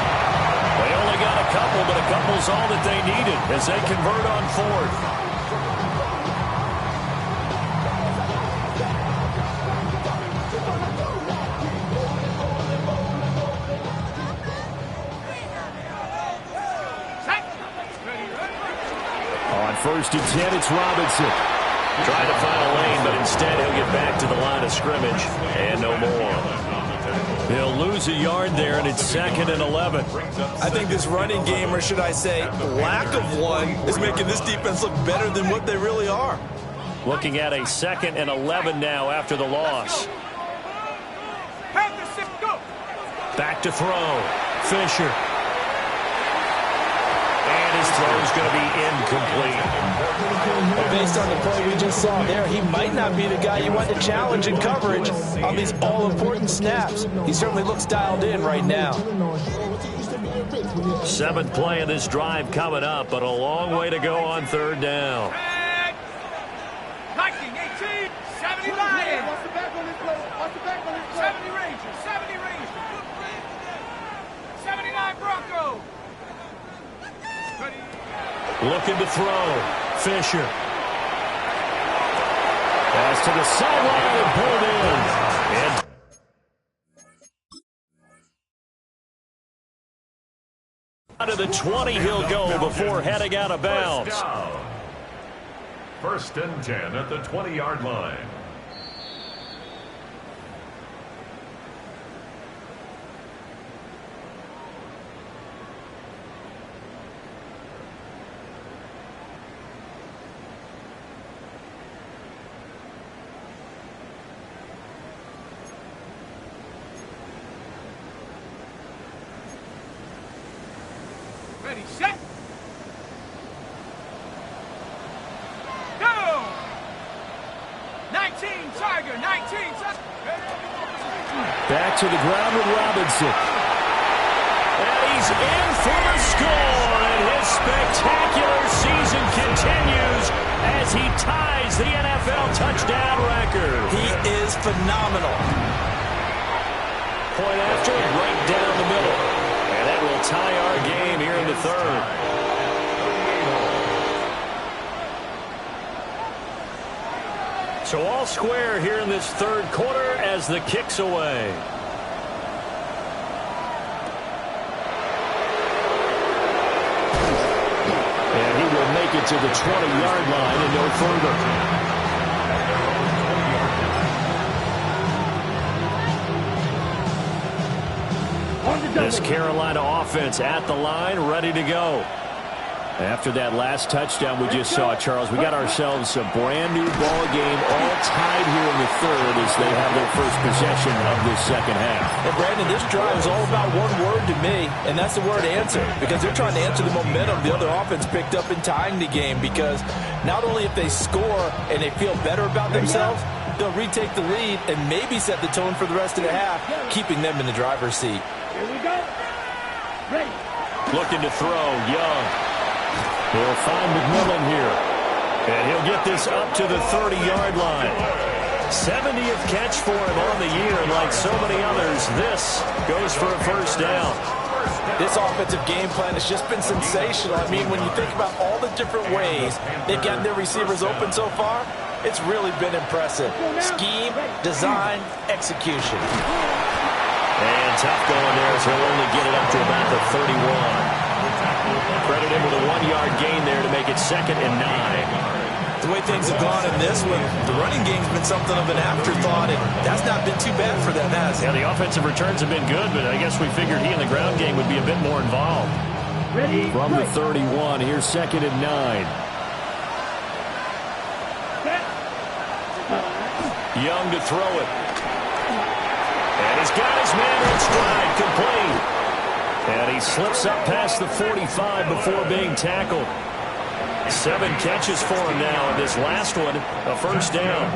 They only got a couple, but a couple's all that they needed as they convert on 4th. On 1st and 10, it's Robinson. Trying to find a lane, but instead he'll get back to the line of scrimmage and no more. He'll lose a yard there, and it's 2nd and 11. I think this running game, or should I say lack of one, is making this defense look better than what they really are. Looking at a 2nd and 11 now after the loss. Back to throw. Fisher. And his throw is going to be incomplete. But based on the play we just saw there, he might not be the guy you want to challenge in coverage on these all-important snaps. He certainly looks dialed in right now. 7th play of this drive coming up, but a long way to go on 3rd down. 19, 18, 70 Lions. Watch the back on this play. Watch the back on this play. 70 Rangers, 70 Rangers. 79 Broncos. Looking to throw. Fisher. Pass to the sideline and pulled in. And out of the 20 he'll go before heading out of bounds. 1st and 10 at the 20-yard line. Ready, set. Go! 19, Tiger, 19. back to the ground with Robinson. he's in for the score, and his spectacular season continues as he ties the NFL touchdown record. He is phenomenal. Point after, right down the middle. And that will tie our game here in the third. So all square here in this third quarter as the kick's away. And he will make it to the 20-yard line and no further. This Carolina offense at the line, ready to go. After that last touchdown we just saw, Charles, we got ourselves a brand-new ball game, all tied here in the third as they have their first possession of this second half. And, Brandon, this drive is all about one word to me, and that's the word answer, because they're trying to answer the momentum the other offense picked up in tying the game, because not only if they score and they feel better about themselves, they'll retake the lead and maybe set the tone for the rest of the half, keeping them in the driver's seat. Here we go. Ready. Looking to throw, Young. He'll find McMillan here. And he'll get this up to the 30-yard line. 70th catch for him on the year, and like so many others, this goes for a first down. This offensive game plan has just been sensational. I mean, when you think about all the different ways they've gotten their receivers open so far, it's really been impressive. Scheme, design, execution. And tough going there, so he'll only get it up to about the 31. Credit him with a 1-yard gain there to make it 2nd and 9. The way things have gone in this one, the running game's been something of an afterthought, and that's not been too bad for them, has it? Yeah, the offensive returns have been good, but I guess we figured he in the ground game would be a bit more involved. Ready. From the 31, here's 2nd and 9. Young to throw it. And he's got his man in stride, complete. And he slips up past the 45 before being tackled. 7 catches for him now, and this last one, a first down.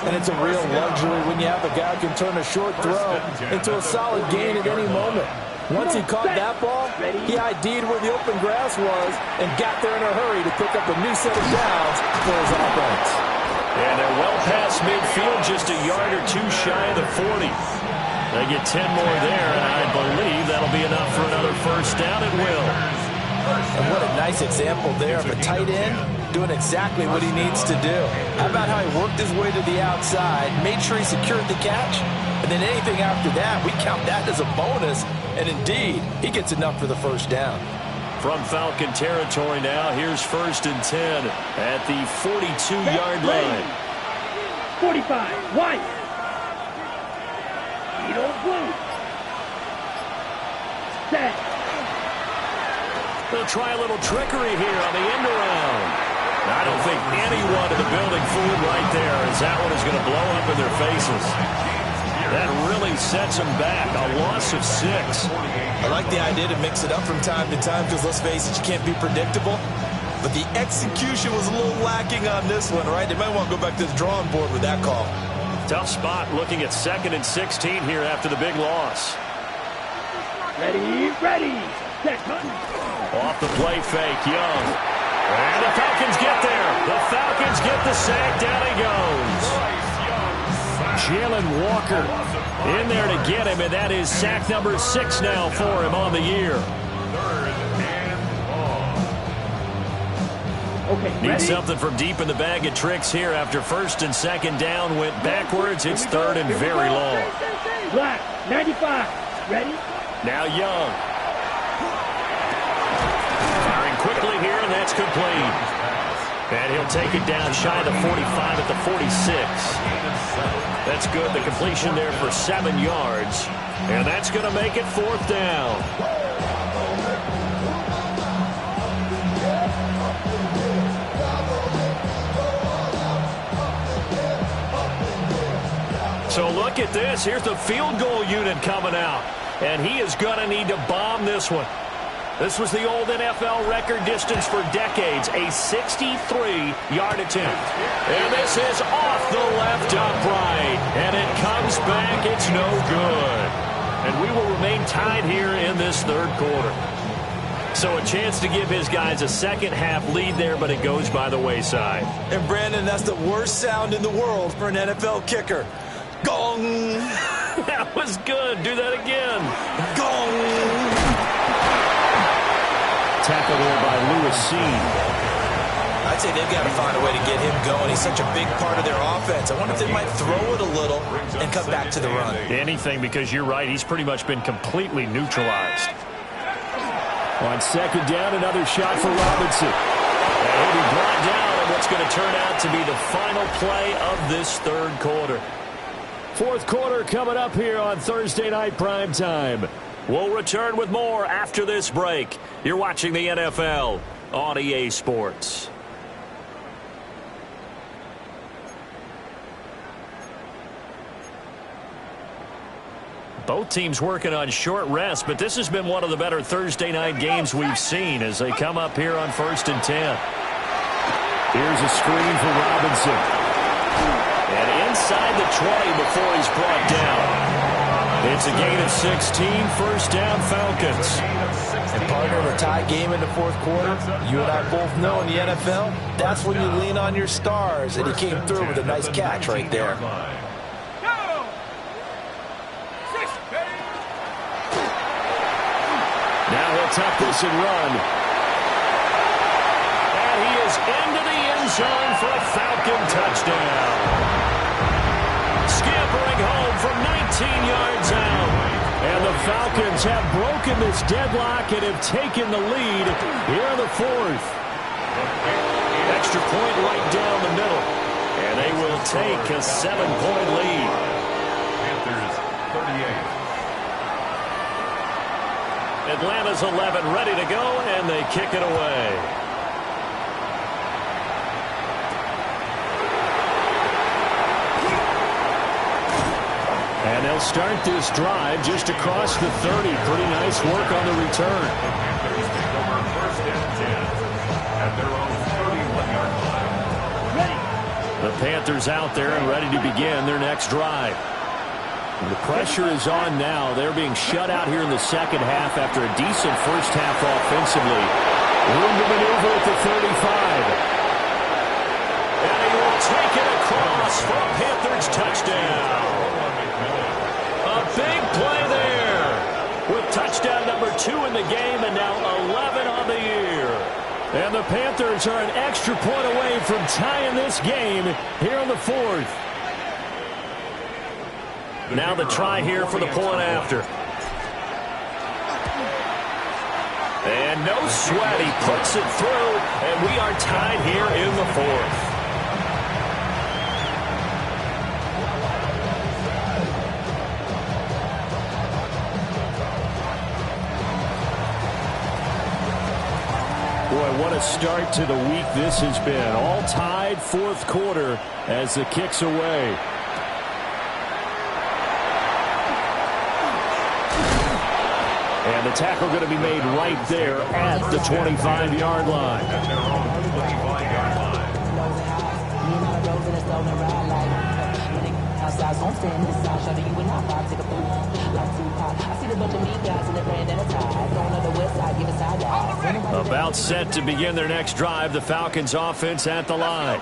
And it's a real luxury when you have a guy who can turn a short throw into a solid gain at any moment. Once he caught that ball, he ID'd where the open grass was and got there in a hurry to pick up a new set of downs for his offense. And they're well past midfield, just a yard or two shy of the 40. They get 10 more there, and I believe that'll be enough for another first down. It will. And what a nice example there of a tight end doing exactly what he needs to do. How about how he worked his way to the outside, made sure he secured the catch, and then anything after that, we count that as a bonus. And indeed, he gets enough for the first down. From Falcon territory now, here's 1st and 10 at the 42-yard line. 45, white. Needle blue. Set. They'll try a little trickery here on the end around. I don't think anyone in the building fooled right there, as that one is going to blow up in their faces. That really sets them back. A loss of 6. I like the idea to mix it up from time to time because, let's face it, you can't be predictable. But the execution was a little lacking on this one, right? They might want to go back to the drawing board with that call. Tough spot looking at 2nd and 16 here after the big loss. Ready, ready. Set. Off the play fake, Young. And the Falcons get there. The Falcons get the sack. Down he goes. Jalen Walker in there to get him, and that is sack number 6 now for him on the year. Okay, Need something from deep in the bag of tricks here after 1st and 2nd down. Went backwards. It's 3rd and very long. Black, 95. Ready? Now Young. Firing quickly here, and that's complete. And he'll take it down shy of the 45 at the 46. That's good. The completion there for 7 yards. And that's going to make it 4th down. So look at this. Here's the field goal unit coming out. And he is going to need to bomb this one. This was the old NFL record distance for decades, a 63-yard attempt. And this is off the left upright. And it comes back. It's no good. And we will remain tied here in this third quarter. So a chance to give his guys a second-half lead there, but it goes by the wayside. And, Brandon, that's the worst sound in the world for an NFL kicker. Gong! That was good. Do that again. Gong! Tackle there by Lewis. I'd say they've got to find a way to get him going. He's such a big part of their offense. I wonder if they might throw it a little and come back to the run. Anything, because you're right. He's pretty much been completely neutralized. On second down, another shot for Robinson. And he'll be brought down on what's going to turn out to be the final play of this third quarter. Fourth quarter coming up here on Thursday Night Primetime. We'll return with more after this break. You're watching the NFL on EA Sports. Both teams working on short rest, but this has been one of the better Thursday night games we've seen as they come up here on 1st and 10. Here's a screen for Robinson. And inside the 20 before he's brought down. It's a gain of 16, first down Falcons. And partner, in a tie game in the fourth quarter, you and I both know in the NFL, that's when you lean on your stars, and he came through with a nice catch right there. Now he'll tuck this and run. And he is into the end zone for a Falcon touchdown. Scampering home from 19 yards out. And the Falcons have broken this deadlock and have taken the lead here in the fourth. Extra point right down the middle. And they will take a 7-point lead. Panthers 38. Atlanta's 11 ready to go, and they kick it away. And they'll start this drive just across the 30. Pretty nice work on the return. Panthers take over 1st and 10 at their own 31-yard line. The Panthers out there and ready to begin their next drive. The pressure is on now. They're being shut out here in the second half after a decent first half offensively. Room to maneuver at the 35. And he will take it across for a Panthers touchdown. A big play there with touchdown number 2 in the game and now 11 on the year. And the Panthers are an extra point away from tying this game here in the fourth. Now the try here for the point after. And no sweat, he puts it through, and we are tied here in the fourth. Boy, what a start to the week this has been. All tied, fourth quarter as the kick's away. And the tackle going to be made right there at the 25-yard line. At their own 25-yard line. About set to begin their next drive, the Falcons offense at the line.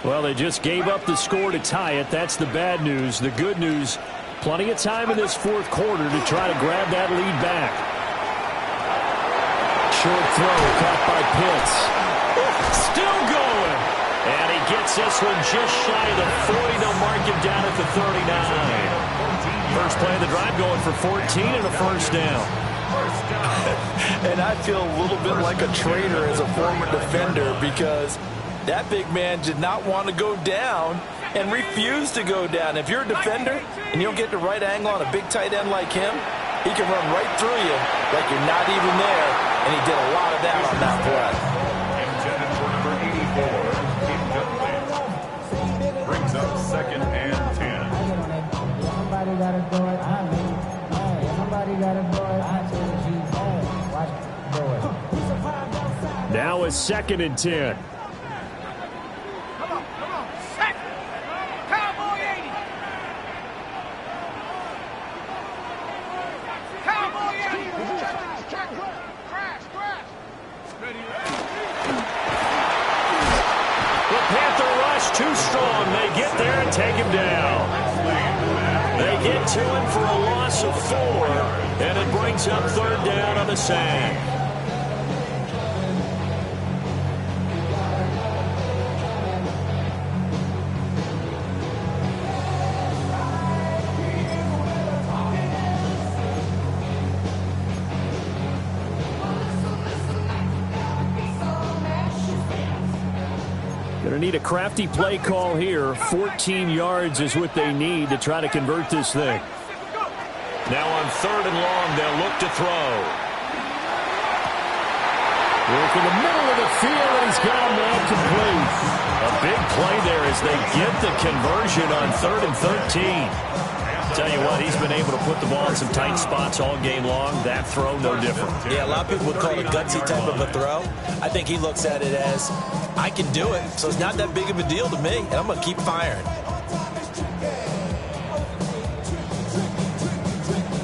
Well, they just gave up the score to tie it. That's the bad news. The good news, plenty of time in this fourth quarter to try to grab that lead back. Short throw caught by Pitts. Still going. And he gets this one just shy of the 40. They'll mark him down at the 39. First play of the drive going for 14 and a first down. And I feel a little bit like a traitor as a former defender because that big man did not want to go down and refused to go down. If you're a defender and you don't get the right angle on a big tight end like him, he can run right through you like you're not even there, and he did a lot of that on that play. Intended for number 84, incomplete. Brings up 2nd and 10. Somebody gotta do it. I mean, somebody gotta do it. I told you, watch do it. Now it's 2nd and 10. Come on, sack. Cowboy 80. they get there and take him down. They get to him for a loss of 4, and it brings up 3rd down on the sack. Going to need a crafty play call here. 14 yards is what they need to try to convert this thing. Now on 3rd and long, they'll look to throw. Work in the middle of the field, and he's got a man complete. A big play there as they get the conversion on 3rd and 13. Tell you what, he's been able to put the ball in some tight spots all game long. That throw, no different. Yeah, a lot of people would call it a gutsy type of a throw. I think he looks at it as, I can do it, so it's not that big of a deal to me, and I'm going to keep firing.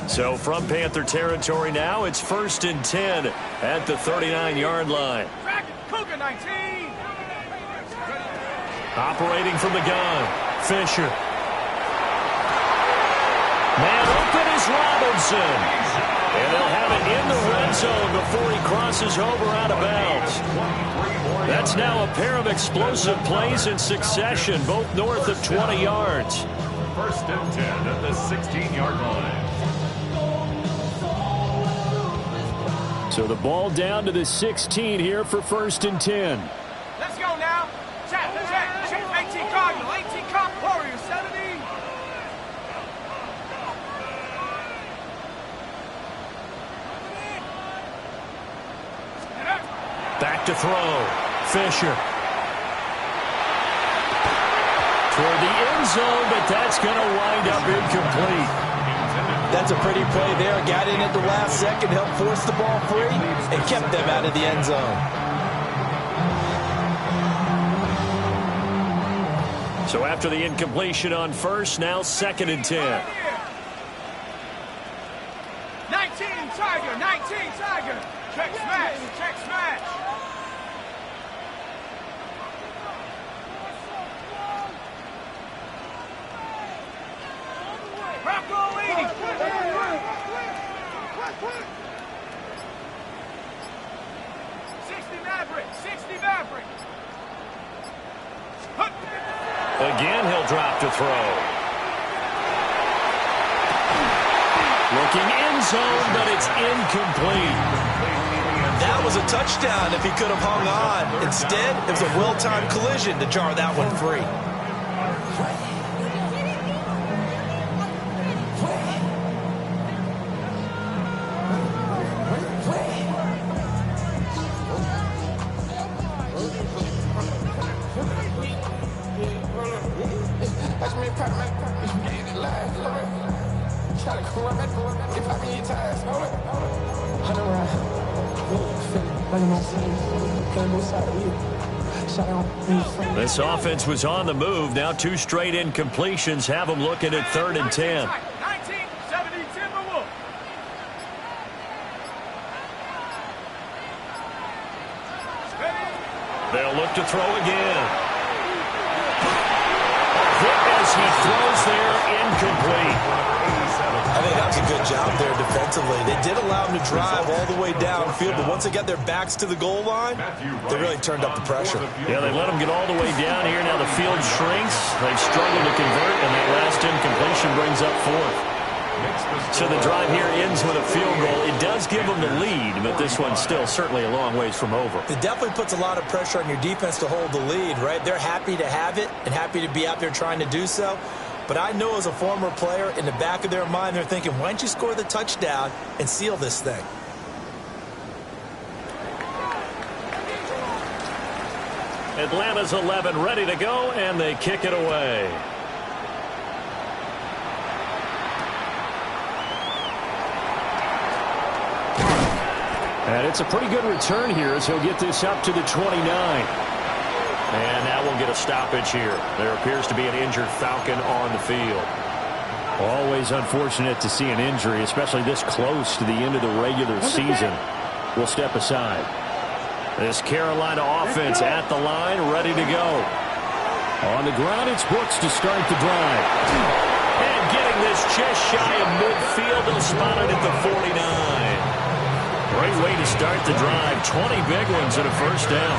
So from Panther territory now, it's 1st and 10 at the 39-yard line. Cougar 19. Operating from the gun, Fisher. Man open is Robinson. And they'll have it in the red zone before he crosses over out of bounds. That's now a pair of explosive plays in succession, both north of 20 yards. 1st and 10 at the 16-yard line. So the ball down to the 16 here for 1st and 10. Let's go now. Check. 18 Cardinal, 18 Cop Warrior, 70. Back to throw. Fisher. Toward the end zone, but that's going to wind up incomplete. That's a pretty play there. Got in at the last second, helped force the ball free, and kept them out of the end zone. So after the incompletion on 1st, now 2nd and 10. 19 Tiger. Check smash. Bronco leading. 60 Maverick. Again, he'll drop to throw. Looking end zone, but it's incomplete. That was a touchdown if he could have hung on. Instead, it was a well-timed collision to jar that one free. This offense was on the move. Now 2 straight incompletions have them looking at 3rd and 10. 1970 Timberwolf. They'll look to throw again. Hit as he throws there, incomplete. I think that was a good job there defensively. They did allow him to drive all the way downfield, but once they got their backs to the goal line, they really turned up the pressure. Yeah, they let him get all the way down here. Now the field shrinks. They've struggled to convert, and that last incompletion brings up 4th. So the drive here ends with a field goal. It does give them the lead, but this one's still certainly a long ways from over. It definitely puts a lot of pressure on your defense to hold the lead, right? They're happy to have it and happy to be out there trying to do so. But I know as a former player, in the back of their mind, they're thinking, why don't you score the touchdown and seal this thing? Atlanta's 11 ready to go, and they kick it away. And it's a pretty good return here as he'll get this up to the 29. And now we'll get a stoppage here. There appears to be an injured Falcon on the field. Always unfortunate to see an injury, especially this close to the end of the regular season. We'll step aside. This Carolina offense at the line, ready to go. On the ground, it's Brooks to start the drive. And getting this just shy of midfield, they'll spot it at the 49. Great way to start the drive. 20 big ones and a first down.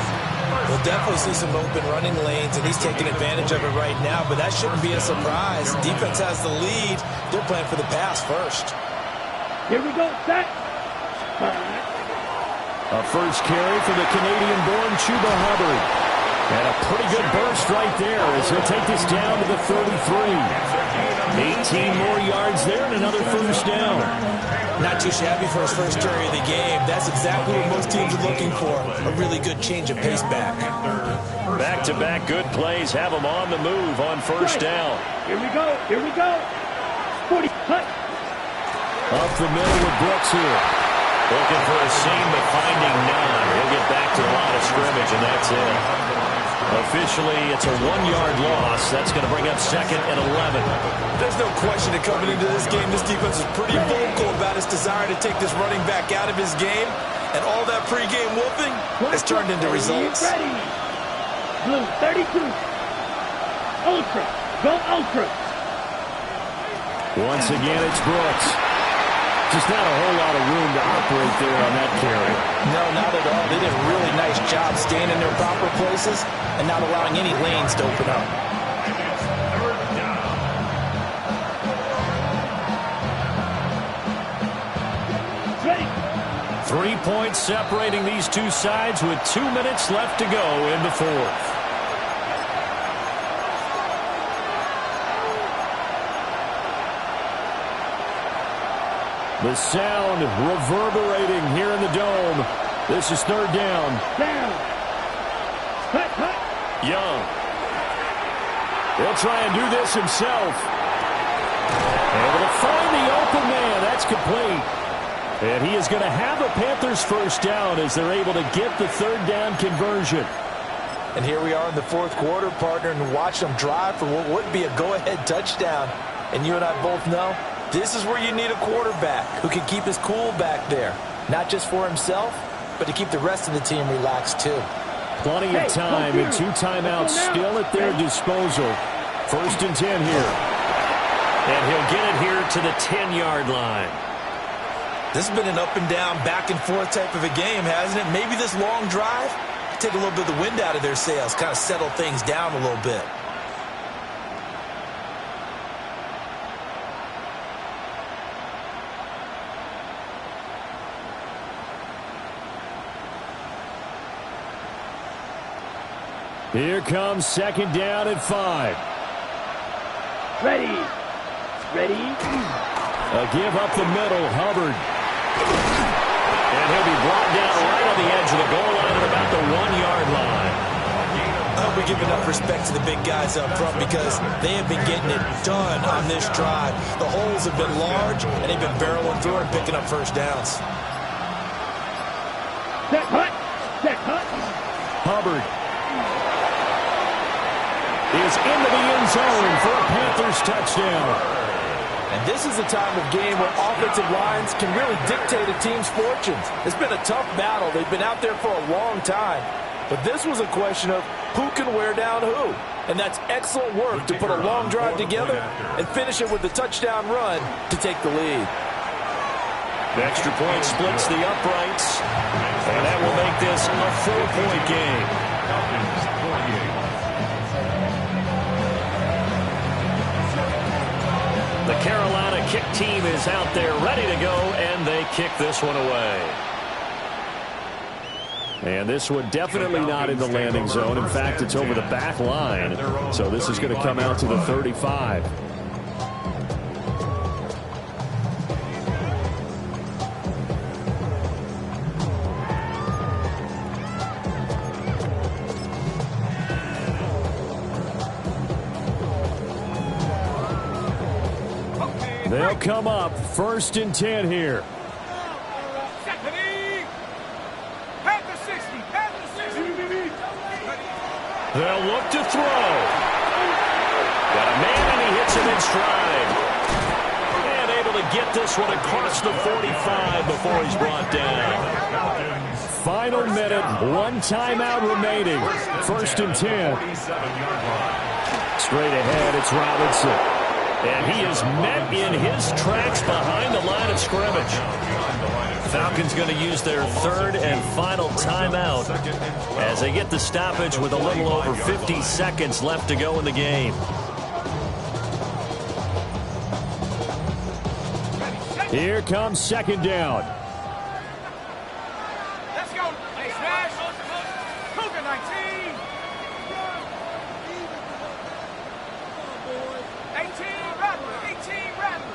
We'll definitely see some open running lanes, and he's taking advantage of it right now, but that shouldn't be a surprise. Defense has the lead. They're playing for the pass first. Here we go, set. A first carry for the Canadian-born Chuba Hubbard. And a pretty good burst right there as he'll take this down to the 33. 18 more yards there and another first down. Not too shabby for his first carry of the game. That's exactly what most teams are looking for. A really good change of pace back. Back-to-back good plays have them on the move on first down. Here we go, here we go. 40, cut. Up the middle with Brooks here. Looking for a seam, but finding none. He'll get back to the line of scrimmage, and that's it. Officially, it's a 1-yard loss. That's going to bring up 2nd and 11. There's no question that coming into this game, this defense is pretty vocal about its desire to take this running back out of his game. And all that pregame whooping has turned into results. Ready. Blue, 32. Ultra. Go Ultra. Once again, it's Brooks. Just not a whole lot of room to operate there on that carry. No, not at all. They did a really nice job staying in their proper places and not allowing any lanes to open up. Ready. 3 points separating these two sides with 2 minutes left to go in the fourth. The sound reverberating here in the dome. This is 3rd down. Down. Cut, cut. Young. He'll try and do this himself. Able to find the open man. That's complete. And he is going to have a Panthers first down as they're able to get the 3rd down conversion. And here we are in the 4th quarter, partner, and watch them drive for what would be a go-ahead touchdown. And you and I both know this is where you need a quarterback who can keep his cool back there. Not just for himself, but to keep the rest of the team relaxed too. Plenty of time and 2 timeouts still at their disposal. 1st and 10 here. And he'll get it here to the 10-yard line. This has been an up and down, back and forth type of a game, hasn't it? Maybe this long drive take a little bit of the wind out of their sails, kind of settle things down a little bit. Here comes 2nd down and 5. Ready. Ready. A give up the middle, Hubbard. And he'll be brought down right on the edge of the goal line at about the 1-yard line. I hope we give enough respect to the big guys up front because they have been getting it done on this drive. The holes have been large, and they've been barreling through and picking up first downs. Set, cut. Set, cut. Hubbard is into the end zone for a Panthers touchdown. And this is the time of game where offensive lines can really dictate a team's fortunes. It's been a tough battle. They've been out there for a long time. But this was a question of who can wear down who. And that's excellent work to put a long drive together and finish it with a touchdown run to take the lead. The extra point splits the uprights. And that will make this a 4-point game. The Carolina kick team is out there ready to go, and they kick this one away. And this one definitely not in the landing zone. In fact, it's over the back line. So this is going to come out to the 35. They'll come up 1st and 10 here. They'll look to throw. Got a man, and he hits him in stride. And able to get this one across the 45 before he's brought down. Final minute, one timeout remaining. 1st and 10. Straight ahead, it's Robinson. And he is met in his tracks behind the line of scrimmage. Falcons going to use their 3rd and final timeout as they get the stoppage with a little over 50 seconds left to go in the game. Here comes 2nd down. Let's go. Hey, Smash. Cougar 19. 18 Rattler. 18 Rattler.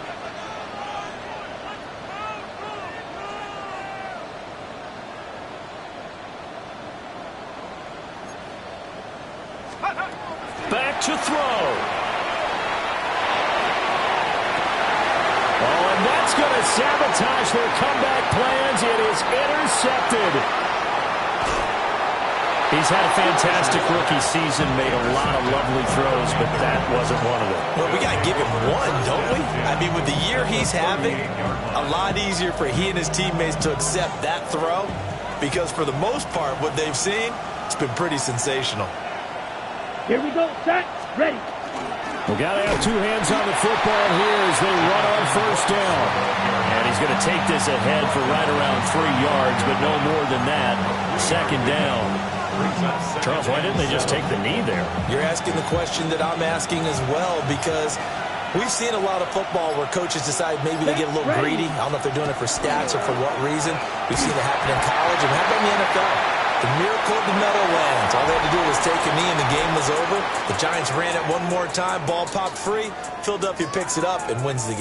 Back to throw. Oh, and that's going to sabotage their comeback plans. It is intercepted. He's had a fantastic rookie season, made a lot of lovely throws, but that wasn't one of them. Well, we got to give him one, don't we? I mean, with the year he's having, a lot easier for he and his teammates to accept that throw because for the most part, what they've seen, it's been pretty sensational. Here we go. Set. Ready. We got to have 2 hands on the football here as they run on 1st down. And he's going to take this ahead for right around 3 yards, but no more than that. 2nd down. Charles, why didn't they just take the knee there? You're asking the question that I'm asking as well because we've seen a lot of football where coaches decide maybe they get a little greedy. I don't know if they're doing it for stats or for what reason. We've seen it happen in college and how about in the NFL? The miracle of the Meadowlands. All they had to do was take a knee and the game was over. The Giants ran it one more time. Ball popped free. Philadelphia picks it up and wins the game.